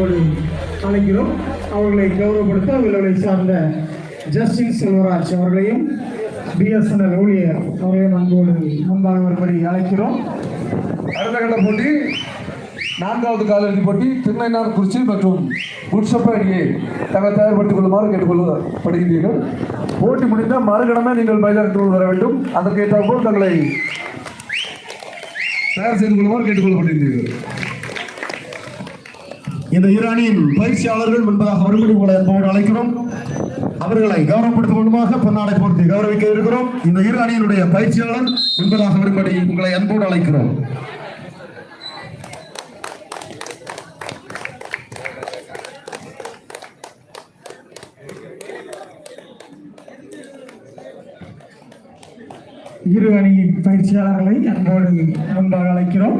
அன்போடு அழைக்கிறோம். அவர்களை கௌரவப்படுத்த அவர்களை சார்ந்த ஜஸ்டின் செல்வராஜ் அவர்களையும் பிஎஸ்என்எல் ஊழியர் அவரையும் அன்போடு முன்பாக வரும்படி அழைக்கிறோம். அடுத்த கட்ட போட்டி 4வது காலிறுதி போட்டி திருநெய்னார்குறிச்சி மற்றும் குட்ஷப்ப அணியை தங்கள் தயார்படுத்திக் கொள்ளுமாறு கேட்டுக்கொள்ளப்படுகின்றீர்கள். போட்டி முடிந்த மறுகணமே நீங்கள் மைதானத்திற்குள் வர வேண்டும். அதற்கு ஏற்றாற்போல் தங்களை தயார் செய்து கொள்ளுமாறு கேட்டுக்கொள்ளப்படுகின்றீர்கள். இந்த இரு அணியின் பயிற்சியாளர்கள் முன்பதாக வரும்படி உங்களை அன்போடு அழைக்கிறோம். அவர்களை கௌரவப்படுத்தும் மூலமாக பொன்னாடை போர்த்தி கௌரவிக்க இருக்கிறோம். இந்த இரு அணியினுடைய பயிற்சியாளர் முன்பதாக வரும்படி உங்களை அன்போடு அழைக்கிறோம். இரு அணியின் பயிற்சியாளர்களை அன்போடு முன்பாக அழைக்கிறோம்.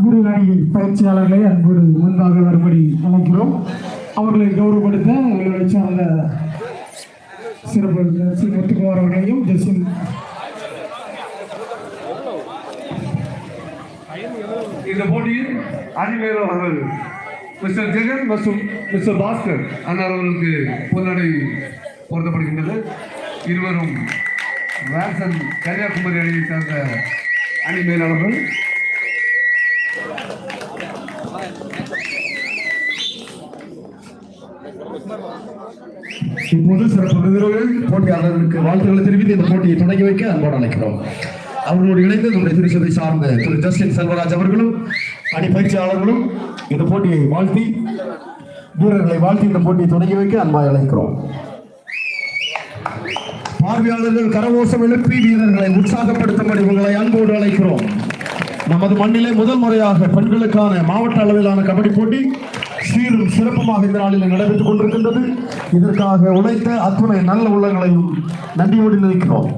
இரு அணியின் பயிற்சியாளர்களை அன்போடு முன்பாக வரும்படி அழைக்கிறோம். அவர்களை கௌரவப்படுத்த அவர்களை சார்ந்த சிறப்பு முத்துக்குமார் அவர்களையும் ஜெசின் இந்த போட்டியில் அணிவேலர்கள் மிஸ்டர் ஜெகன் மற்றும் மிஸ்டர் பாஸ்கர் அன்னார் அவர்களுக்கு பொன்னாடை பொருத்தப்படுகின்றது. இருவரும் வேன்சன் கன்னியாகுமரி அணியை சார்ந்த அணி மேலாளர்கள். இப்போது சிறப்பு விருதுகள் போட்டியாளர்களுக்கு வாழ்த்துக்களை தெரிவித்து இந்த போட்டியை தொடங்கி வைக்க அன்போடு அழைக்கிறோம். அவர்களோடு இணைந்து நம்முடைய திருச்சபை சார்ந்த திரு ஜஸ்டின் செல்வராஜ் அவர்களும் அணி பயிற்சியாளர்களும் இந்த போட்டியை வாழ்த்தி வீரர்களை வாழ்த்தி இந்த போட்டியை தொடங்கி வைக்க அன்பாய் அழைக்கிறோம். பார்வையாளர்கள் கரகோஷம் எழுப்பி வீரர்களை உற்சாகப்படுத்தும்படி உங்களை அன்போடு அழைக்கிறோம். நமது மண்ணிலே முதல் முறையாக பெண்களுக்கான மாவட்ட அளவிலான கபடி போட்டி சீரும் சிறப்புமாக இந்த நாளில் நடைபெற்றுக் கொண்டிருக்கின்றது. இதற்காக உழைத்த அத்துணை நல்ல உள்ளங்களையும் நன்றியோடு நினைக்கிறோம்.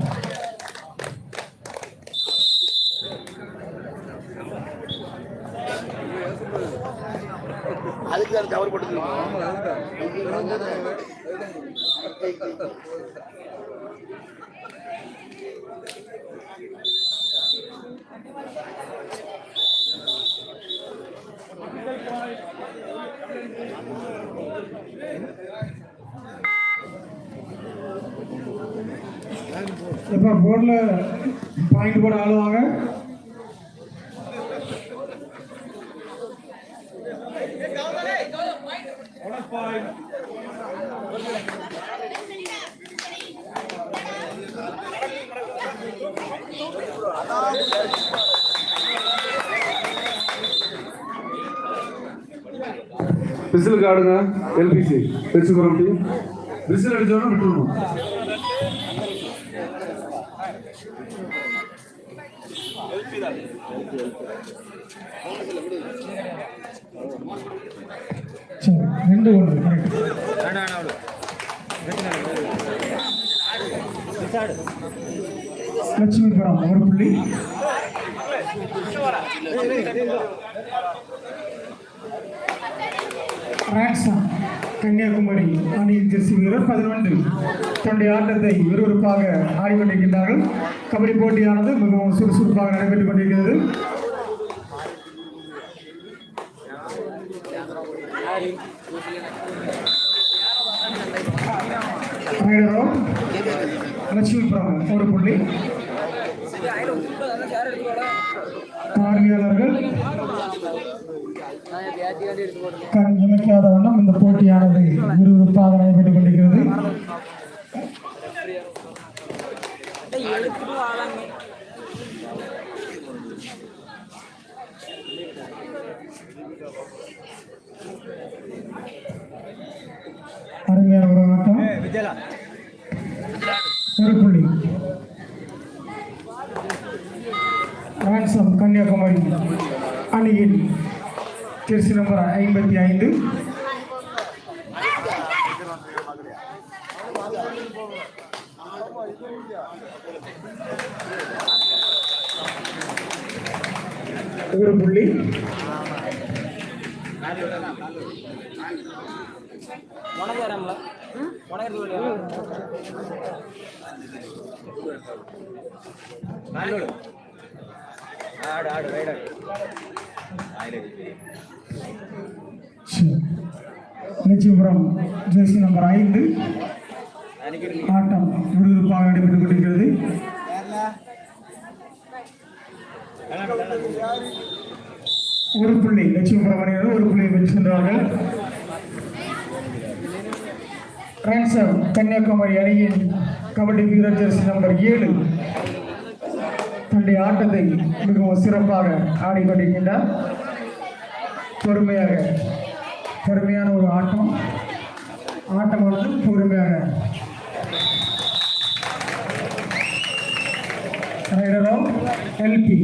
எப்போ போர்டில் பாயிண்ட் போட ஆளுவாங்க. விசிலுக்கு ஆடுங்க. எல்பிசி வச்சுக்கிறோம். விசில் அடிச்சோன்னா விட்டுருணும். ரெண்டு லட்சுமிபுரம் ஒரு புள்ளி. ராக்ஸான் கன்னியாகுமரி அணியின் ஜெர்சி வீரர் 11 தன்னுடைய ஆட்டத்தை விறுவிறுப்பாக ஆடிக்கொண்டிருக்கின்றார்கள். கபடி போட்டியானது மிகவும் சுறுசுறுப்பாக நடைபெற்றுக் கொண்டிருக்கிறது. லட்சுமிபுரம் ஒரு புள்ளி. பார்வையாளர்கள் கண் இமைக்காத வண்ணம் இந்த போட்டியானது விறுவிறுப்பாக நடைபெற்றுக் கொண்டிருக்கிறது. அருமையான ஒரு ஆட்டம். ஒரு புள்ளி. ரான்சம் கன்னியாகுமரி அணியின் ஜெர்சி நம்பர் 55 ஒரு புள்ளி. நிச்சயபுரம் ஜெர்சி நம்பர் 5 ஆட்டம் விறுவிறுப்பாக நடைபெற்றுக் கொண்டிருக்கிறது. ஒரு புள்ளி லட்சுமிபுரம் அணியினர் ஒரு புள்ளியை பெற்று சென்றார்கள். ரான்சம் கன்னியாகுமரி அணியின் கபடி வீரர் ஜெர்சி நம்பர் 7 தன்னுடைய ஆட்டத்தை மிகவும் சிறப்பாக ஆடிக்கொண்டிருக்கின்றார். பொறுமையான ஒரு ஆட்டமானது பொறுமையாக எல்பி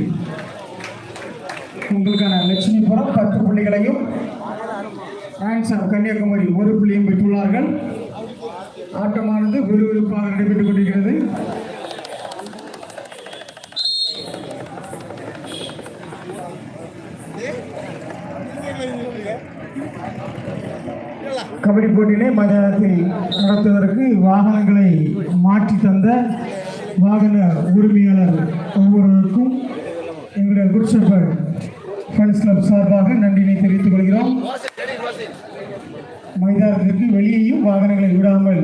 உங்களுக்கான லட்சுமிபுரம் 10 புள்ளிகளையும் ரான்சம் கன்னியாகுமரி 1 புள்ளியும் பெற்றுள்ளார்கள். ஆட்டமானது விறுவிறுப்பாக நடைபெற்றுக் கொண்டிருக்கிறது. கபடி போட்டியிலே மைதானத்தில் நடத்துவதற்கு வாகனங்களை மாற்றி தந்த வாகன உரிமையாளர் ஒவ்வொருவருக்கும் எங்களுடைய குட் ஷெப்பர்ட் ஃப்ரெண்ட்ஸ் கிளப் சார்பாக நன்றியை தெரிவித்துக் கொள்கிறோம். மைதானத்திற்கு வெளியேயும் வாகனங்களை விடாமல்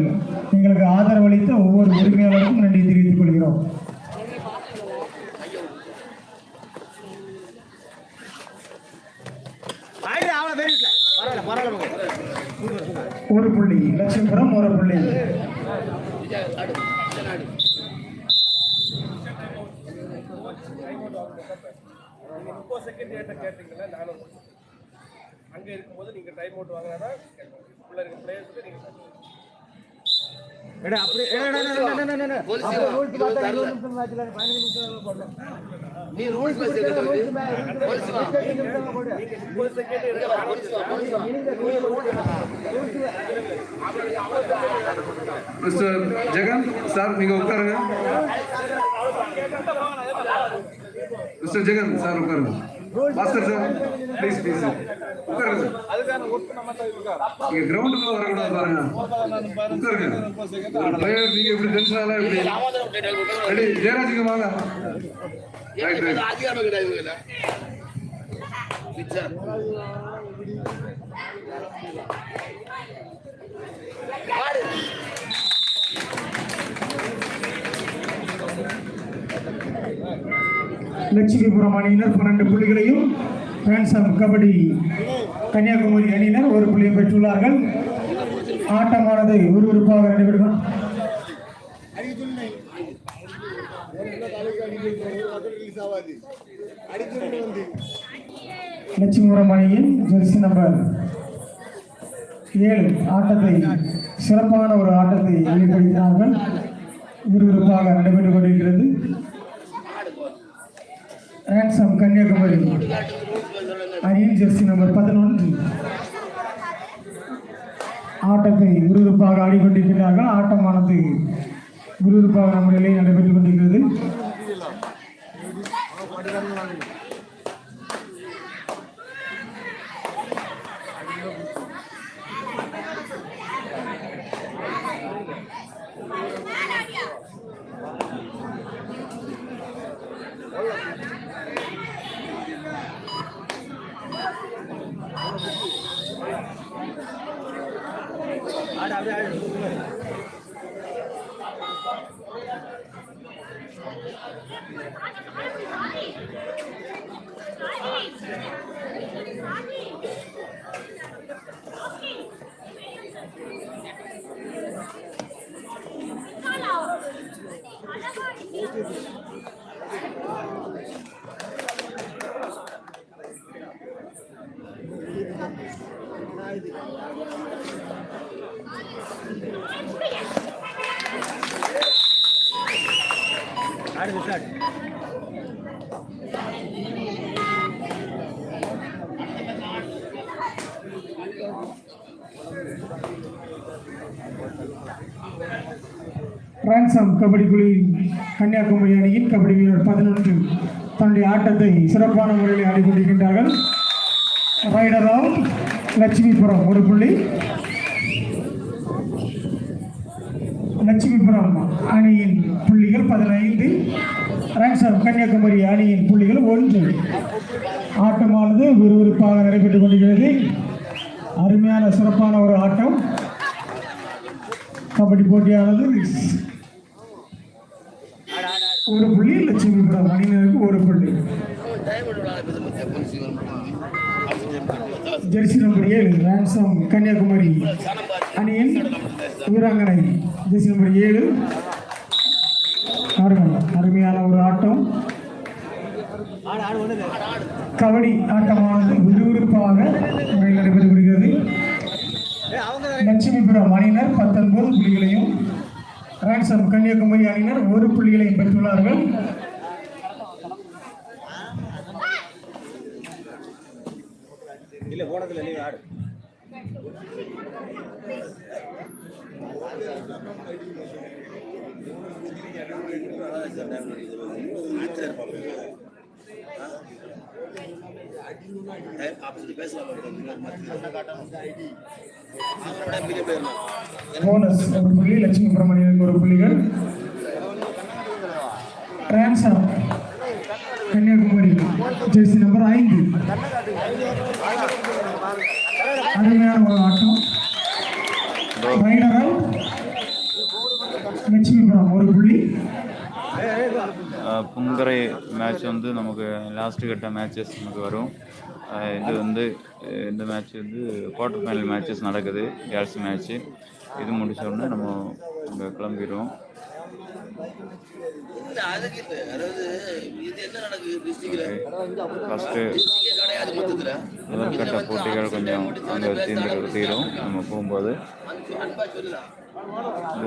எங்களுக்கு ஆதரவளித்த ஒவ்வொரு உரிமையாளருக்கும் நன்றி தெரிவித்துக் கொள்கிறோம். ஒரு புள்ளி லட்சுமிபுரம் ஒரு புள்ளி. அங்க இருக்கும்போது நீங்க டைம் அவுட் வாங்கினா உள்ள இருக்க பிளேயர்ஸ்க்கு நீங்க மிஸ்டர் ஜெகன் சார் நீங்க உட்காருங்க. மிஸ்டர் ஜெகன் சார் உட்காருங்க. மாஸ்டர் சார் ப்ளீஸ் உட்காருங்க சார். நீங்க கிரவுண்டுக்குள்ள வரக்கூடாது பாருங்க. உட்காருங்க. ஒரு பிளேயர் நீங்க இப்படி டென்ஷனால இப்படி ரெடி ஜெயராஜுக்கு வாங்க. ரைட் லட்சுமிபுரம் அணியினர் 12 புள்ளிகளையும் ரான்சம் கபடி கன்னியாகுமரி அணியினர் 1 புள்ளியை பெற்றுள்ளார்கள். ஆட்டமானது விறுவிறுப்பாக நடைபெறும். லட்சுமிபுரம் அணியின் ஜெர்சி நம்பர் 7 ஆட்டத்தை சிறப்பான ஒரு ஆட்டத்தை வெளிப்படுத்தினார்கள். விறுவிறுப்பாக நடைபெற்றுக் கொண்டிருக்கிறது. ரான்சம் கன்னியாகுமரி அணியின் ஜெர்சி நம்பர் 11 ஆட்டத்தை விறுவிறுப்பாக ஆடிக்கொண்டிருக்கிறார்கள். ஆட்டமானது விறுவிறுப்பாக நம்ம நிலையில் நடைபெற்றுக் கொண்டிருக்கிறது. ரான்சம் கபடி குழு கன்னியாகுமரி அணியின் கபடி வீரர் 11 தன்னுடைய ஆட்டத்தை சிறப்பான முறையில் ஆடிக்கொண்டிருக்கின்றார்கள். ரைடர் அவுட் லட்சுமிபுரம் 1 புள்ளி. லட்சுமிபுரம் அணியின் புள்ளிகள் 15. ரான்சம் கன்னியாகுமரி அணியின் புள்ளிகள் 1. ஆட்டமானது விறுவிறுப்பாக நடைபெற்றுக் கொண்டிருக்கிறது. அருமையான சிறப்பான ஒரு ஆட்டம். கபடி போட்டியானது 1 புள்ளி. லட்சுமிபுரம் அணியினருக்கு 1 புள்ளி. ஜெர்சி நம்பர் 7 ரான்சம் கன்னியாகுமரி அணியின் வீராங்கனை ஜெர்சி நம்பர் 7. அருமையான ஒரு ஆட்டம். கபடி ஆட்டமானது விறுவிறுப்பாக நடைபெற்று வருகிறது. லட்சுமிபுரம் அணியினர் 19 புள்ளிகளையும் ரான்சம் கன்னியாகுமரி அணியினர் 1 புள்ளிகளையும் பெற்றுள்ளார்கள். இல்ல போனதுல நீ ஆடு போனஸ் 1 புள்ளி. லட்சுமிபுரம் அணியினருக்கு 1 புள்ளிகள். Ransom Kanyakumari jersey number 5. அருமையான ஒரு ஆட்டம். ரைடர் அவுட் லட்சுமிபுரம் 1 புள்ளி. புங்கரை மேட்ச் வந்து நமக்கு லாஸ்ட் கட்ட மேட்சஸ் நமக்கு வரும். இது வந்து இந்த மேட்ச் வந்து குவார்டர் ஃபைனல் மேட்சஸ் நடக்குது. கேர்ள்ஸ் மேட்ச்சு இது முடிச்ச உடனே நம்ம இங்கே கிளம்பிடுவோம். ஃபஸ்ட்டு முதற்கட்ட போட்டிகள் கொஞ்சம் அங்கே தீரும் நம்ம போகும்போது.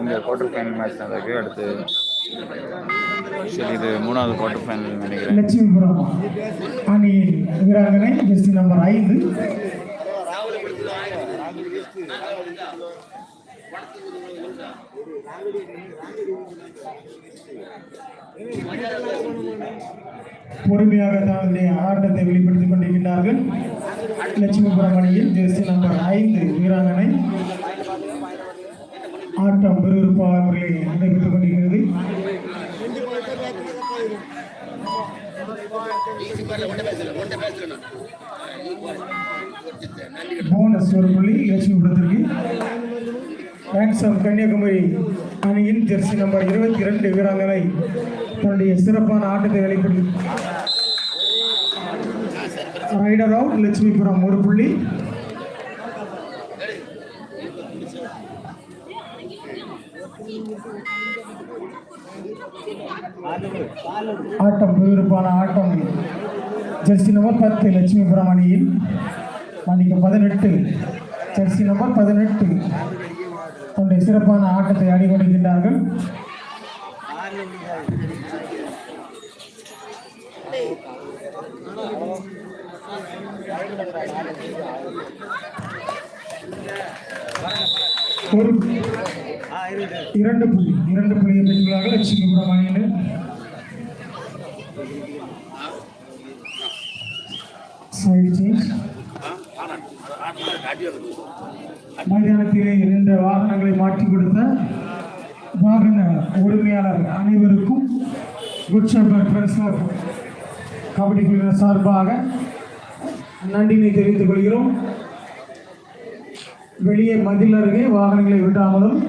இங்கே குவார்டர் ஃபைனல் மேட்ச் நடக்குது. அடுத்து சரி இது 3வது குவார்டர் ஃபைனல் நினைக்கிறேன். லட்சுமிபுரம் அணியின் வீராங்கனை ஜெர்சி நம்பர் 5. பொறுமையாக தன்னுடைய ஆட்டத்தை வெளிப்படுத்திக் கொண்டிருக்கிறார்கள். லட்சுமிபுரம் அணியில் ஜெர்சி நம்பர் 5 வீராங்கனை ஆட்டம் விறுவிறுப்பாக முறையில் நடைபெற்றுக் கொண்டிருக்கிறது. போனஸ் 1 புள்ளி லட்சுமிபுரத்திற்கு. ரான்சம் கன்னியாகுமரி அணியின் ஜெர்சி நம்பர் 22 வீராங்கனை தன்னுடைய சிறப்பான ஆட்டத்தை வெளிப்படுத்தி ரைடர் அவுட் லட்சுமிபுரம் 1 புள்ளி. ஆட்டம் விறுவிறுப்பான ஆட்டம். ஜெர்சி நம்பர் 10 லட்சுமிபுரம் அணியில் 18 ஜெர்சி நம்பர் 18 தன்னுடைய சிறப்பான ஆட்டத்தை ஆடிக்கொண்டிருக்கின்றார்கள். ஒரு 2 புள்ளியை பெற்றுள்ளார்கள் லட்சுமிபுரம் அணியினர். Side change. மைதானத்திலே 2 வாகனங்களை மாற்றி கொடுத்த வாகன உரிமையாளர் அனைவருக்கும் good shepherd friends of kabaddi குழுவினர் சார்பாக நன்றினை தெரிவித்துக் கொள்கிறோம். வெளியே மதில் அருகே வாகனங்களை விடாமலும்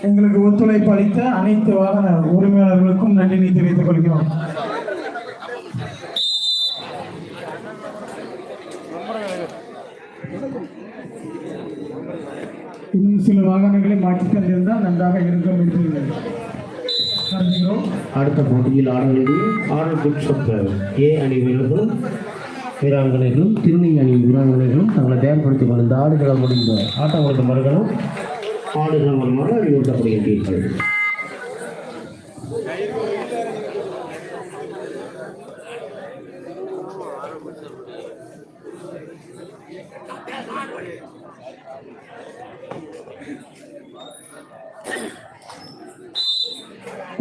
எங்களுக்கு ஒத்துழைப்பு அளித்த அனைத்து வாகன உரிமையாளர்களுக்கும் நன்றினை தெரிவித்துக் கொள்கிறோம். இன்னும் சில வாகனங்களை மாற்றி தந்திருந்தால் நன்றாக இருக்கும் என்று கருதுகிறோம். அடுத்த போட்டியில் ஆடுவது குட் ஷெப்பர்ட் ஏ அணி வீரர்களும் வீராங்கனைகளும் திருநெல்வேலி அணி வீராங்கனைகளும் தங்களை தயார்படுத்திக் கொண்டு இந்த ஆடுகளம் முடிந்த ஆட்டங்களுக்கு மறுகளும் ஆடுகளம் வருமாறு அறிவுறுத்தப்படுகின்றீர்கள்.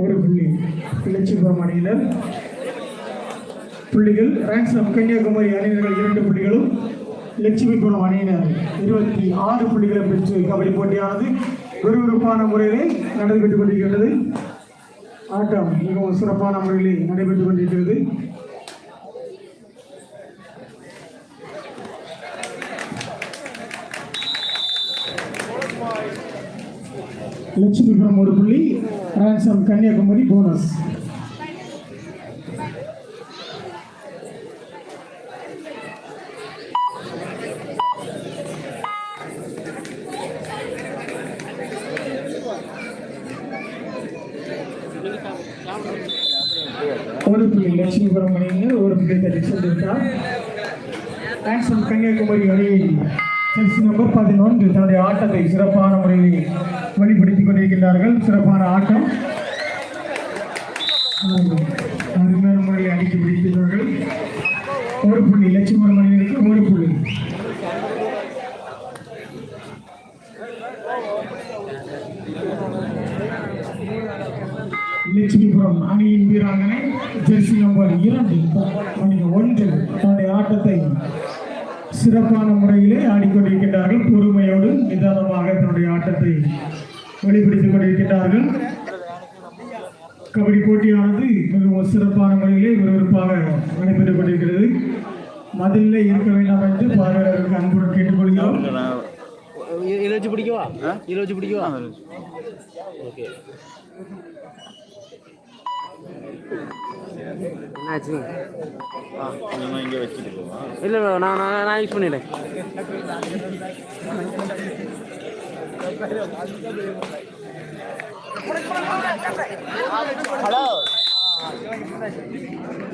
ஒரு புள்ளி லட்சுமிபுரம் அணியினர். புள்ளிகள் ராங்ஸ்லம் கன்னியாகுமரி அணியினர்கள் 2 புள்ளிகளும் லட்சுமிபுரம் அணியினர் 26 புள்ளிகளை பெற்று கபடி போட்டியானது விறுவிறுப்பான முறையிலே நடைபெற்றுக் கொண்டிருக்கிறது. ஆட்டம் மிகவும் சிறப்பான முறையிலே நடைபெற்றுக் கொண்டிருக்கிறது. லட்சுமிபுரம் 1 புள்ளி, ராங்ஸ்லம் கன்னியாகுமரி போனஸ். ஒரு புள்ளி லட்சுமிபுரம் அணியினர் 1 புள்ளி தட்டி சென்றிருக்கிறார். ராங்ஸ்லம் கன்னியாகுமரி அணியை ஜெர்சி நம்பர் 11 தன்னுடைய ஆட்டத்தை சிறப்பான முறையில் வெளிப்படுத்திக் கொண்டிருக்கிறார்கள். சிறப்பான ஆட்டம், அருமையான முறையில் அடித்து பிடிக்கிறார்கள். 1 புள்ளி லட்சுமிபுரம் அணியினருக்கு 1 புள்ளி. லட்சுமிபுரம் அணியின் வீராங்கனை ஜெர்சி நம்பர் 2 தன்னுடைய ஆட்டத்தை சிறப்பான முறையிலே ஆடிக்கொண்டிருக்கிறார்கள். பொறுமையோடு நிதானமாக தன்னுடைய ஆட்டத்தை வெளிப்படுத்திக் கொண்டிருக்கிறார்கள். கபடி போட்டியானது மிகவும் சிறப்பான முறையிலே விறுவிறுப்பாக நடைபெற்றுக் கொண்டிருக்கிறது. மதிலே இருக்க வேண்டாம் என்று பார்வையாளர்களுக்கு அன்புடன் கேட்டுக்கொள்கிறோம். இதில் வச்சு பிடிக்கவா? இதில் வச்சு பிடிக்கவா? ஓகே. என்னாச்சு? இங்கே வச்சுட்டு போவா? இல்லை இல்லை, நான் யூஸ் பண்ணிட்டேன். ஹலோ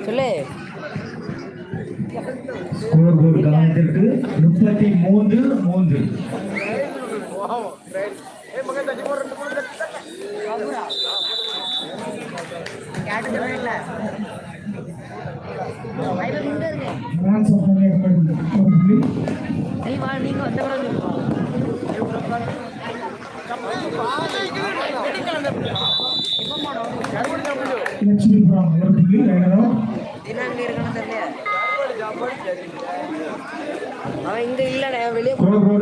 சொல்லு. ஸ்கோர் போர்டு கவனத்திற்கு 33-3. லட்சுமிபுரம் 1 புள்ளி.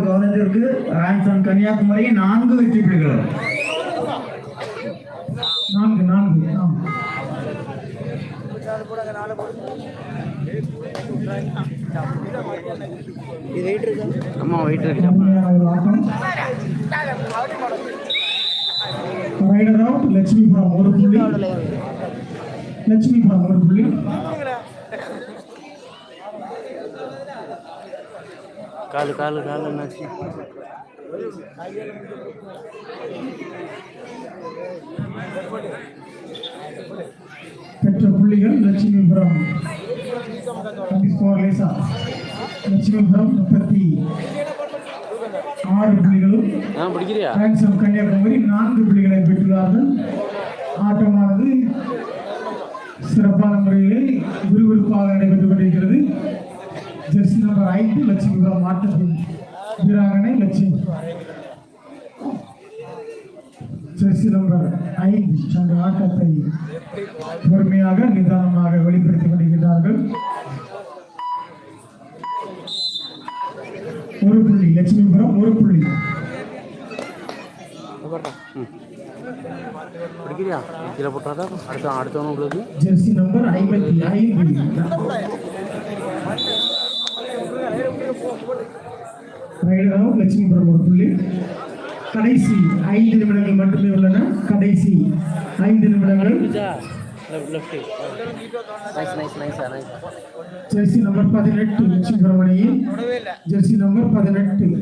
கவனத்திற்கு ராங்ஸ்லம் கன்னியாகுமரி 4 வெற்றி புள்ளிகள். 4. இது வெயிட் இருக்கா? ஆமாம் வெயிட் இருக்கு. Rider out. லட்சுமிபுரம் 1 புள்ளி. லட்சுமிபுரம் 1 புள்ளி. காலு என்னாச்சு? பெற்ற புள்ளிகள் லட்சுமிபுரம் லட்சுமிபுரம் 36 புள்ளிகளும் ராங்ஸ்லம் கன்னியாகுமரி 4 புள்ளிகளை பெற்றுள்ளார்கள். ஆட்டமானது சிறப்பான முறையில் விறுவிறுப்பாக நடைபெற்றுக் கொண்டிருக்கிறது. ஜெர்சி நம்பர் 5 லட்சுமிபுரம் ஆட்டத்தின் வீராங்கனை ஜெர்சி நம்பர் 5 அந்த ஆட்டத்தை பொறுமையாக நிதானமாக வெளிப்படுத்திக் கொண்டிருக்கிறார்கள். 1 புள்ளி லட்சுமிபுரம் 1 புள்ளி. Jersey number 55 rider out. Lakshmipuram 1 புள்ளி. கடைசி 5 நிமிடங்கள் மட்டுமே உள்ளன. கடைசி 5 நிமிடங்கள். ஜெர்சி நம்பர் 18 லட்சுமிபுரம் அணியின் Jersey number 18.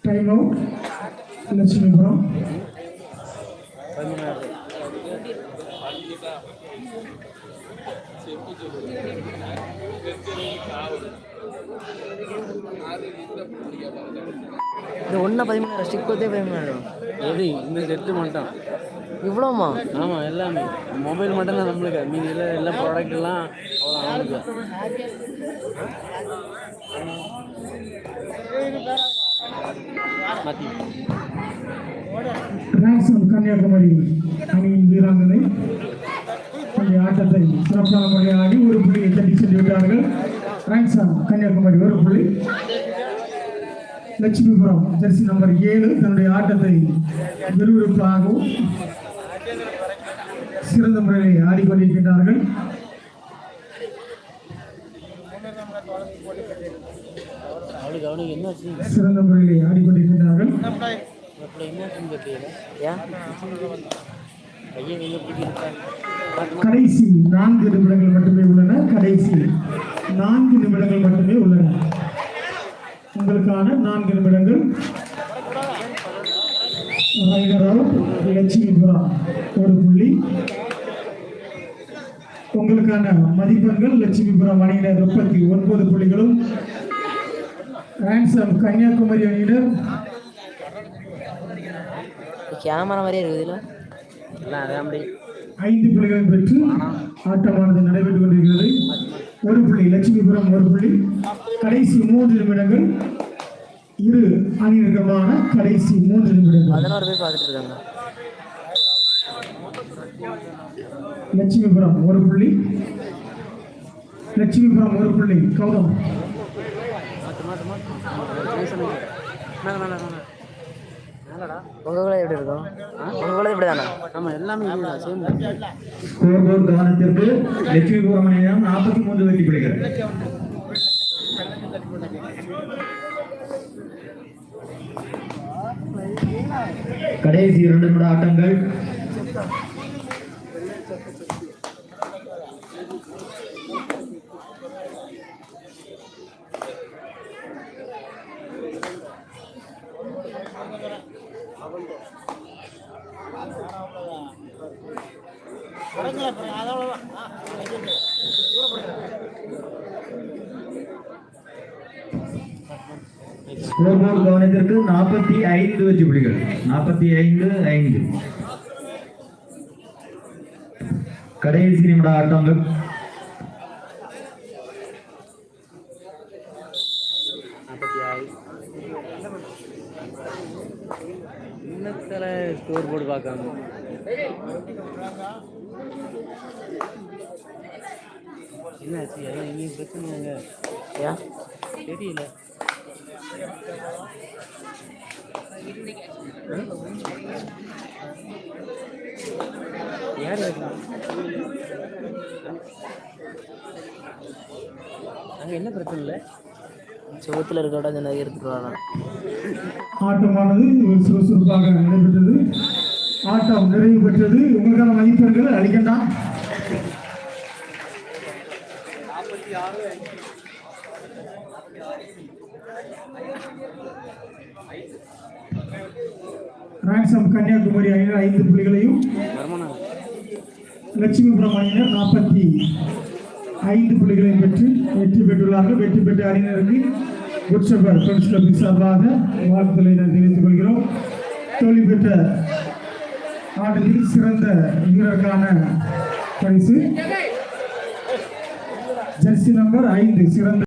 Time out Lakshmipuram. இந்த 1:13 ஸ்டிக் வச்சே 13 எப்படி இந்த செட்டு மட்டும் இவ்வளோமா? ஆமாம் எல்லாமே மொபைல் மட்டும் தான் நம்மளுக்கு. மீதி எல்லா ப்ராடக்ட் எல்லாம் அவ்வளோ அவனுக்கு. மாற்றி ராக்சன் கன்னியாகுமரி அணியின் வீராங்கனை அந்த ஆட்டத்தை சிறப்பான முறையில் ஆடி ஒரு புள்ளியை தட்டி சென்று விட்டார்கள். ராக்சன் கன்னியாகுமரி ஒரு புள்ளி. லட்சுமிபுரம் ஜெர்சி நம்பர் 7 தன்னுடைய ஆட்டத்தை விறுவிறுப்பாகவும் சிறந்த முறையில் ஆடிக்கொண்டிருக்கின்றார்கள். சிறந்த முறையில் ஆடிக்கொண்டிருக்கின்றார்கள். கடைசி 4 நிமிடங்கள் மட்டுமே உள்ளன. கடைசி 4 நிமிடங்கள் மட்டுமே உள்ளன. உங்களுக்கான 4 நிமிடங்கள். Rider out. லட்சுமிபுரம் ஒரு புள்ளி. உங்களுக்கான மதிப்பெண்கள் லட்சுமிபுரம் அணியினர் 39 புள்ளிகளும், ரான்சம் கன்னியாகுமரி அணியினர் கேமரா மாதிரியே இருக்குதுல்ல 5 புள்ளிகளை பெற்று ஆட்டமானது நடைபெற்றுக் கொண்டிருக்கிறது. ஒரு புள்ளி லட்சுமிபுரம் ஒரு புள்ளி. கடைசி 3 நிமிடங்கள். இரு அணியினருக்குமான கடைசி 3 நிமிடங்கள். 16 பேர் பார்த்துட்டு இருக்காங்க. லட்சுமிபுரம் ஒரு புள்ளி. லட்சுமிபுரம் ஒரு புள்ளி. கௌதம் உங்க கூட எப்படி இருக்கும்? உங்க கூட எப்படி தானே? ஆமா எல்லாமே ஸ்கோர் போர்டு கவனத்திற்கு. லட்சுமிபுரம் அணியினர் 43 வெற்றி புள்ளிகள். கடைசி 2 நிமிட ஆட்டங்கள். ஸ்கோர் போர்டு கவனத்திற்கு 45 வெற்றி புள்ளிகள். 45-5. கடைசி நிமிட ஆட்டங்கள். ஸ்கோர் போர்டு பார்க்காம என்னாச்சு? இன்னைக்கு பிரச்சனைங்க ஏன் தெரியல. யார் அங்கே என்ன பிரச்சனை இல்லை? சுகத்தில் இருக்கா நிறைய எடுத்துட்டு ஆட்டமானது சுறுசுறுப்பாக நடைபெற்றது. ஆட்டம் நிறைவு பெற்றது. உங்களுக்கான மதிப்பெண்கள் அளிக்கண்டா. ரான்சம் கன்னியாகுமரி அணியினர் 5 புள்ளிகளையும், லட்சுமிபுரம் அணியினர் 45 புள்ளிகளையும் பெற்று வெற்றி பெற்றுள்ளார்கள். வெற்றி பெற்ற அணியினருக்கு குட்சபர் ஃப்ரெண்ட்ஸ் கிளப் சார்பாக வாழ்த்துக்களை தெரிவித்துக் கொள்கிறோம். தோல்வி பெற்ற ஆட்டத்தில் சிறந்த வீரருக்கான பரிசு ஜெர்சி நம்பர் 5 சிறந்த